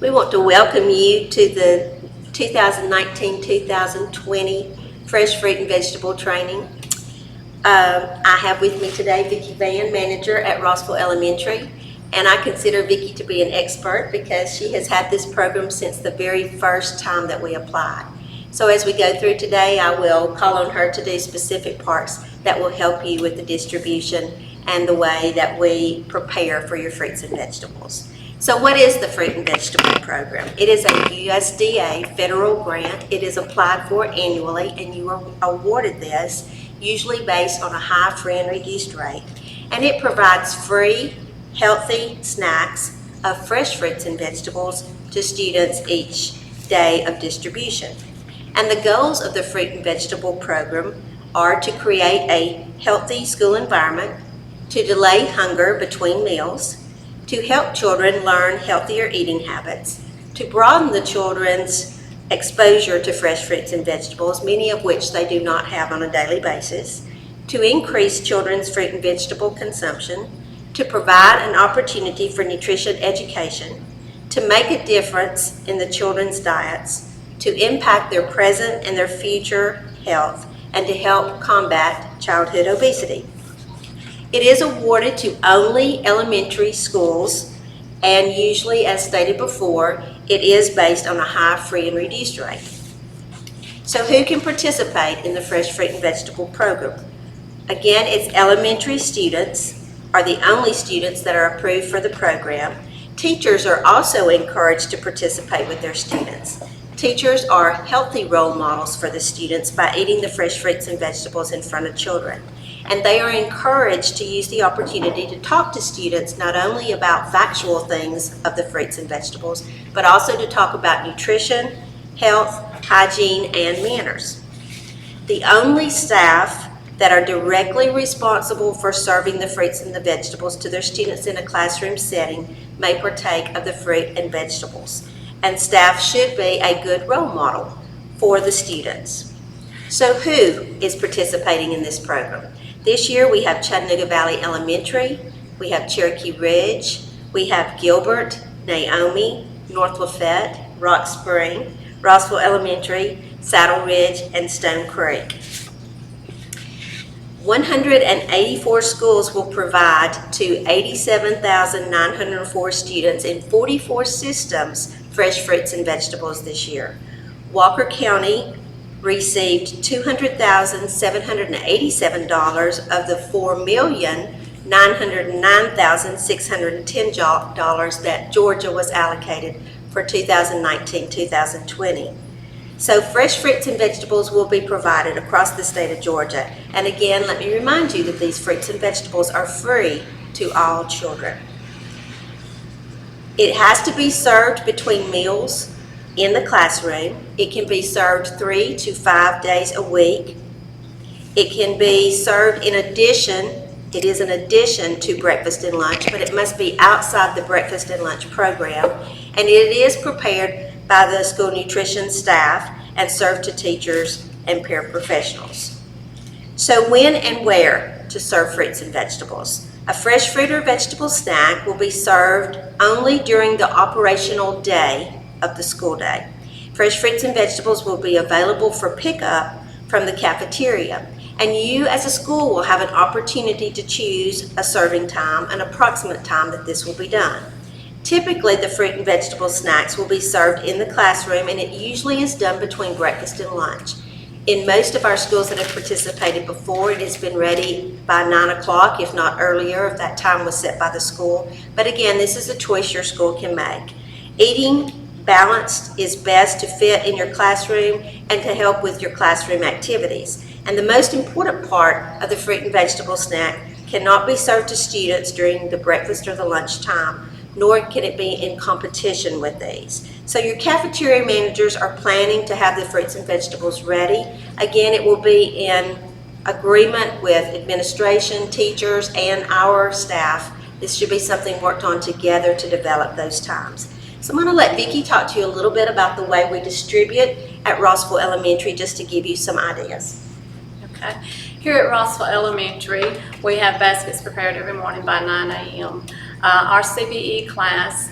We want to welcome you to the 2019-2020 Fresh Fruit and Vegetable Training. I have with me today Vicki Van, manager at Roscoe Elementary, and I consider Vicki to be an expert because she has had this program since the very first time that we applied. So as we go through today, I will call on her to do specific parts that will help you with the distribution and the way that we prepare for your fruits and vegetables. So what is the Fruit and Vegetable Program? It is a USDA federal grant. It is applied for annually, and you are awarded this usually based on a high free and reduced rate. And it provides free, healthy snacks of fresh fruits and vegetables to students each day of distribution. And the goals of the Fruit and Vegetable Program are to create a healthy school environment, to delay hunger between meals, to help children learn healthier eating habits, to broaden the children's exposure to fresh fruits and vegetables, many of which they do not have on a daily basis, to increase children's fruit and vegetable consumption, to provide an opportunity for nutrition education, to make a difference in the children's diets, to impact their present and their future health, and to help combat childhood obesity. It is awarded to only elementary schools, and usually, as stated before, it is based on a high free and reduced rate. So who can participate in the Fresh Fruit and Vegetable Program? Again, it's elementary students are the only students that are approved for the program. Teachers are also encouraged to participate with their students. Teachers are healthy role models for the students by eating the fresh fruits and vegetables in front of children. And they are encouraged to use the opportunity to talk to students not only about factual things of the fruits and vegetables, but also to talk about nutrition, health, hygiene, and manners. The only staff that are directly responsible for serving the fruits and the vegetables to their students in a classroom setting may partake of the fruit and vegetables. And staff should be a good role model for the students. So who is participating in this program? This year we have Chattanooga Valley Elementary, we have Cherokee Ridge, we have Gilbert, Naomi, North Lafayette, Rock Spring, Roswell Elementary, Saddle Ridge, and Stone Creek. 184 schools will provide to 87,904 students in 44 systems fresh fruits and vegetables this year. Walker County received $200,787 of the $4,909,610 that Georgia was allocated for 2019-2020. So fresh fruits and vegetables will be provided across the state of Georgia. And again, let me remind you that these fruits and vegetables are free to all children. It has to be served between meals in the classroom. It can be served 3 to 5 days a week. It can be served in addition, it is in addition to breakfast and lunch, but it must be outside the breakfast and lunch program. And it is prepared by the school nutrition staff and served to teachers and paraprofessionals. So when and where to serve fruits and vegetables? A fresh fruit or vegetable snack will be served only during the operational day of the school day. Fresh fruits and vegetables will be available for pickup from the cafeteria, and you as a school will have an opportunity to choose a serving time, an approximate time that this will be done. Typically, the fruit and vegetable snacks will be served in the classroom, and it usually is done between breakfast and lunch. In most of our schools that have participated before, it has been ready by 9 o'clock, if not earlier, if that time was set by the school. But again, this is a choice your school can make. Eating balanced is best to fit in your classroom and to help with your classroom activities. And the most important part of the fruit and vegetable snack cannot be served to students during the breakfast or the lunch time, nor can it be in competition with these. So your cafeteria managers are planning to have the fruits and vegetables ready. Again, it will be in agreement with administration, teachers, and our staff. This should be something worked on together to develop those times. So I'm going to let Vicki talk to you a little bit about the way we distribute at Roscoe Elementary, just to give you some ideas. Okay. Here at Roscoe Elementary, we have baskets prepared every morning by 9 a.m. Our CBE class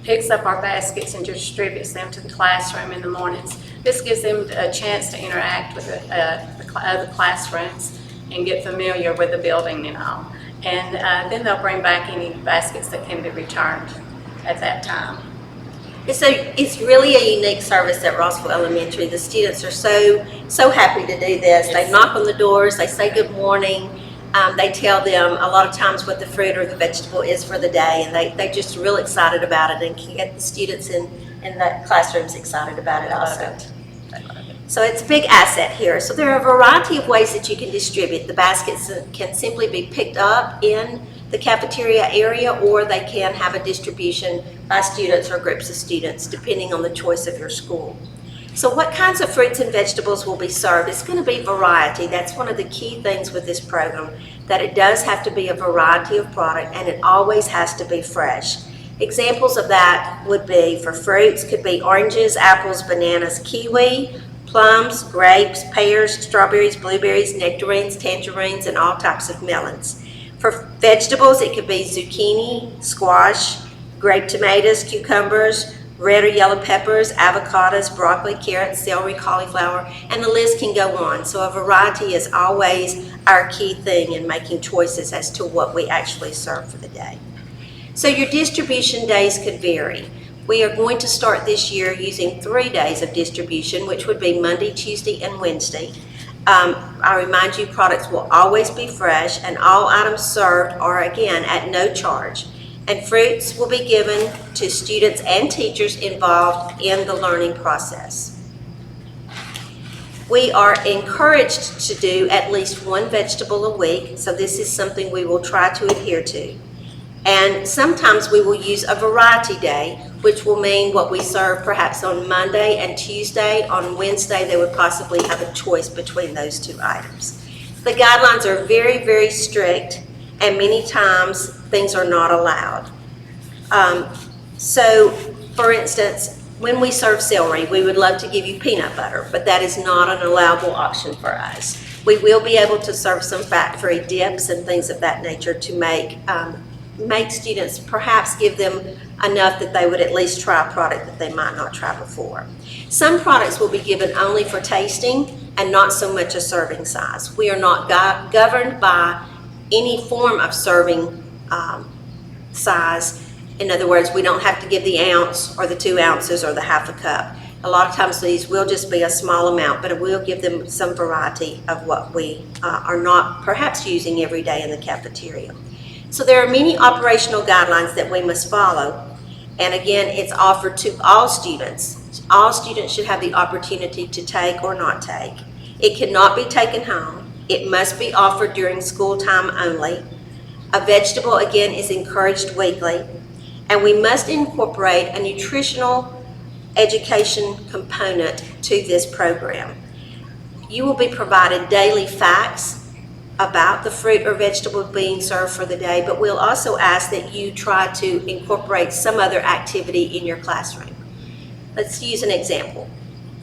picks up our baskets and distributes them to the classroom in the mornings. This gives them a chance to interact with the other classrooms and get familiar with the building and all. And then they'll bring back any baskets that can be returned at that time. So it's really a unique service at Roscoe Elementary. The students are so happy to do this. Yes. They knock on the doors, they say good morning. They tell them a lot of times what the fruit or the vegetable is for the day, and they're just real excited about it and can get the students in the classrooms excited about it also. So it's a big asset here. So there are a variety of ways that you can distribute. The baskets can simply be picked up in the cafeteria area, or they can have a distribution by students or groups of students, depending on the choice of your school. So what kinds of fruits and vegetables will be served? It's going to be variety. That's one of the key things with this program, that it does have to be a variety of product, and it always has to be fresh. Examples of that would be, for fruits, could be oranges, apples, bananas, kiwi, plums, grapes, pears, strawberries, blueberries, nectarines, tangerines, and all types of melons. For vegetables, it could be zucchini, squash, grape tomatoes, cucumbers, red or yellow peppers, avocados, broccoli, carrots, celery, cauliflower, and the list can go on. So a variety is always our key thing in making choices as to what we actually serve for the day. So your distribution days could vary. We are going to start this year using 3 days of distribution, which would be Monday, Tuesday, and Wednesday. I remind you, products will always be fresh, and all items served are, again, at no charge. And fruits will be given to students and teachers involved in the learning process. We are encouraged to do at least 1 vegetable a week, so this is something we will try to adhere to. And sometimes we will use a variety day, which will mean what we serve perhaps on Monday and Tuesday. On Wednesday, they would possibly have a choice between those 2 items. The guidelines are very, very strict, and many times things are not allowed. So, for instance, when we serve celery, we would love to give you peanut butter, but that is not an allowable option for us. We will be able to serve some fat-free dips and things of that nature to make students, perhaps give them enough that they would at least try a product that they might not try before. Some products will be given only for tasting and not so much a serving size. We are not governed by any form of serving size. In other words, we don't have to give the ounce or the 2 ounces or the half a cup. A lot of times these will just be a small amount, but it will give them some variety of what we are not perhaps using every day in the cafeteria. So there are many operational guidelines that we must follow. And again, it's offered to all students. All students should have the opportunity to take or not take. It cannot be taken home. It must be offered during school time only. A vegetable, again, is encouraged weekly. And we must incorporate a nutritional education component to this program. You will be provided daily facts about the fruit or vegetable being served for the day, but we'll also ask that you try to incorporate some other activity in your classroom. Let's use an example.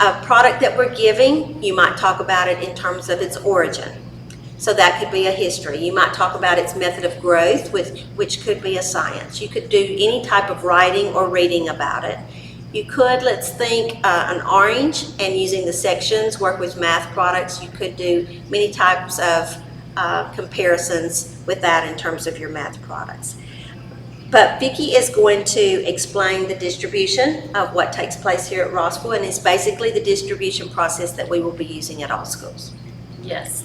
A product that we're giving, you might talk about it in terms of its origin. So that could be a history. You might talk about its method of growth, which could be a science. You could do any type of writing or reading about it. You could, let's think, an orange, and using the sections, work with math products. You could do many types of comparisons with that in terms of your math products. But Vicki is going to explain the distribution of what takes place here at Roscoe, and it's basically the distribution process that we will be using at all schools. Yes.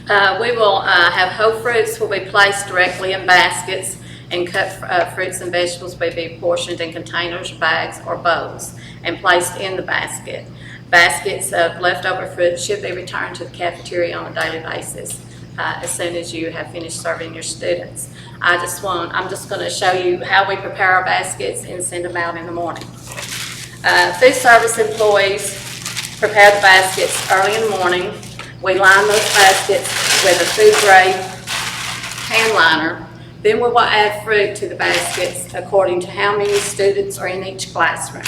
We will have whole fruits will be placed directly in baskets, and cut fruits and vegetables will be portioned in containers, bags, or bowls and placed in the basket. Baskets of leftover fruit should be returned to the cafeteria on a daily basis as soon as you have finished serving your students. I'm just going to show you how we prepare our baskets and send them out in the morning. Food service employees prepare the baskets early in the morning. We line those baskets with a food grade hand liner. Then we will add fruit to the baskets according to how many students are in each classroom.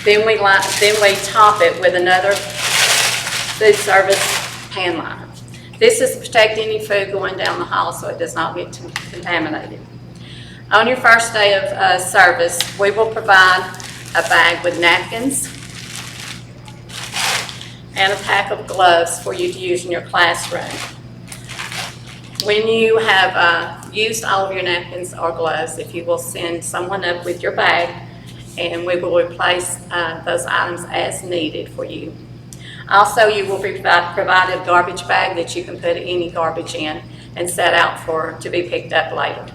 Then we top it with another food service hand liner. This is to protect any food going down the hall so it does not get contaminated. On your first day of service, we will provide a bag with napkins and a pack of gloves for you to use in your classroom. When you have used all of your napkins or gloves, if you will send someone up with your bag, and we will replace those items as needed for you. Also, you will be provided a garbage bag that you can put any garbage in and set out to be picked up later.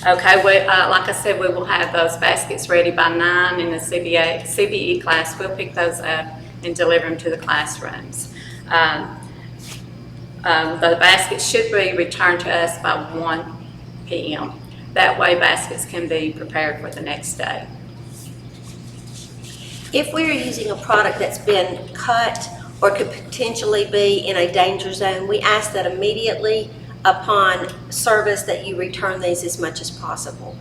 Okay, like I said, we will have those baskets ready by 9 in the CBE class. We'll pick those up and deliver them to the classrooms. The baskets should be returned to us by 1 p.m. That way baskets can be prepared for the next day. If we're using a product that's been cut or could potentially be in a danger zone, we ask that immediately upon service that you return these as much as possible.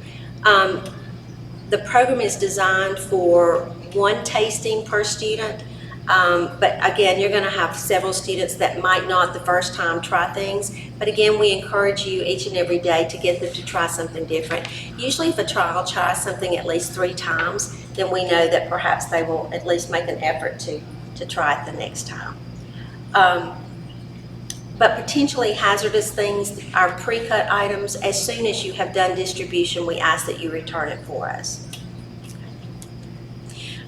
The program is designed for 1 tasting per student, but again, you're going to have several students that might not the first time try things, but again, we encourage you each and every day to get them to try something different. Usually if a child tries something at least 3 times, then we know that perhaps they will at least make an effort to try it the next time. But potentially hazardous things, our pre-cut items, as soon as you have done distribution, we ask that you return it for us.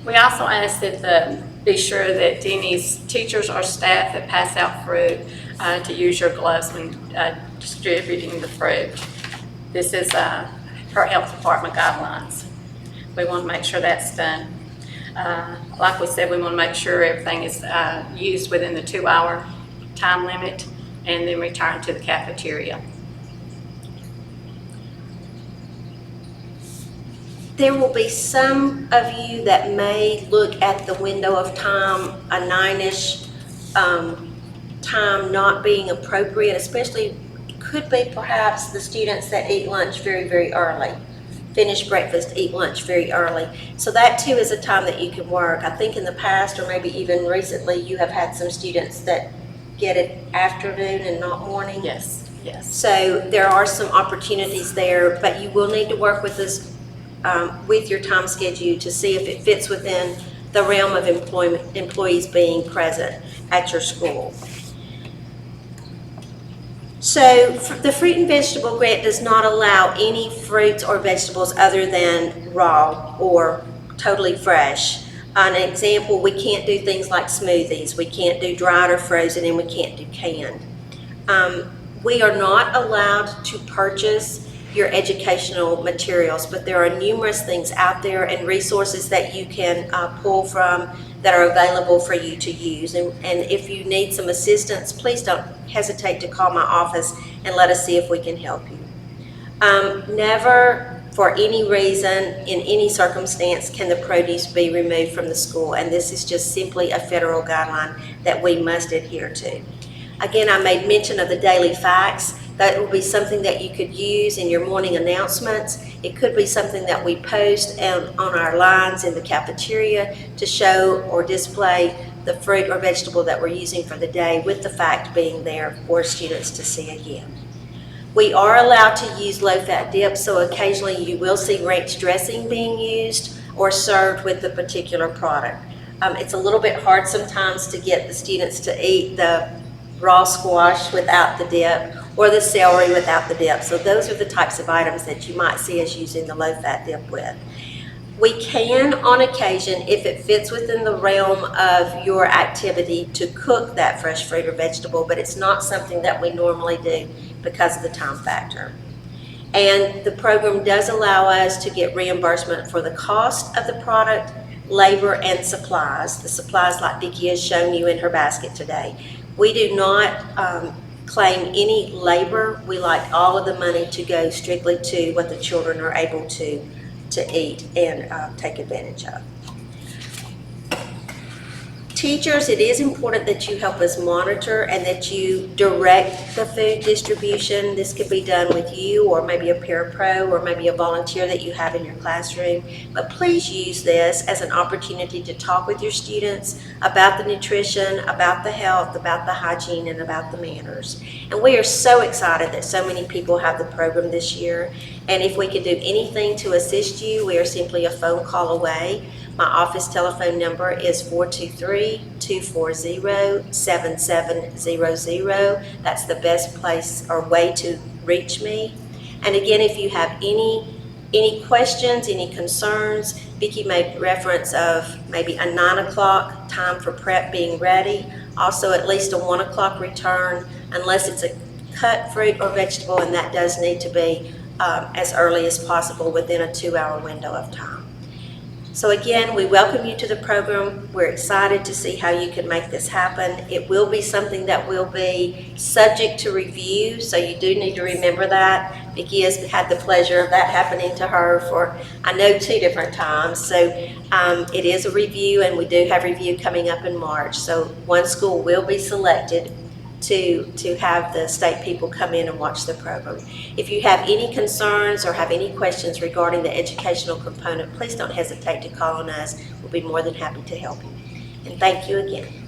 We also ask that be sure that any teachers or staff that pass out fruit to use your gloves when distributing the fruit. This is per health department guidelines. We want to make sure that's done. Like we said, we want to make sure everything is used within the 2-hour time limit and then returned to the cafeteria. There will be some of you that may look at the window of time, a 9-ish time not being appropriate, especially could be perhaps the students that eat lunch very, very early, finish breakfast, eat lunch very early. So that too is a time that you can work. I think in the past or maybe even recently you have had some students that get it afternoon and not morning. Yes, yes. So there are some opportunities there, but you will need to work with this with your time schedule to see if it fits within the realm of employees being present at your school. So the fruit and vegetable grant does not allow any fruits or vegetables other than raw or totally fresh. An example, we can't do things like smoothies, we can't do dried or frozen, and we can't do canned. We are not allowed to purchase your educational materials, but there are numerous things out there and resources that you can pull from that are available for you to use. And if you need some assistance, please don't hesitate to call my office and let us see if we can help you. Never, for any reason, in any circumstance, can the produce be removed from the school, and this is just simply a federal guideline that we must adhere to. Again, I made mention of the daily facts. That will be something that you could use in your morning announcements. It could be something that we post on our lines in the cafeteria to show or display the fruit or vegetable that we're using for the day, with the fact being there for students to see again. We are allowed to use low-fat dips, so occasionally you will see ranch dressing being used or served with the particular product. It's a little bit hard sometimes to get the students to eat the raw squash without the dip or the celery without the dip. So those are the types of items that you might see us using the low-fat dip with. We can, on occasion, if it fits within the realm of your activity, to cook that fresh fruit or vegetable, but it's not something that we normally do because of the time factor. And the program does allow us to get reimbursement for the cost of the product, labor, and supplies. The supplies like Vicki has shown you in her basket today. We do not claim any labor. We like all of the money to go strictly to what the children are able to eat and take advantage of. Teachers, it is important that you help us monitor and that you direct the food distribution. This could be done with you or maybe a parapro or maybe a volunteer that you have in your classroom. But please use this as an opportunity to talk with your students about the nutrition, about the health, about the hygiene, and about the manners. And we are so excited that so many people have the program this year. And if we could do anything to assist you, we are simply a phone call away. My office telephone number is 423-240-7700. That's the best place or way to reach me. And again, if you have any questions, any concerns, Vicki made reference of maybe a 9 o'clock time for prep being ready. Also at least a 1 o'clock return unless it's a cut fruit or vegetable, and that does need to be as early as possible within a 2-hour window of time. So again, we welcome you to the program. We're excited to see how you can make this happen. It will be something that will be subject to review, so you do need to remember that. Vicki has had the pleasure of that happening to her for, I know, 2 different times. So it is a review, and we do have review coming up in March. So one school will be selected to have the state people come in and watch the program. If you have any concerns or have any questions regarding the educational component, please don't hesitate to call on us. We'll be more than happy to help you. And thank you again.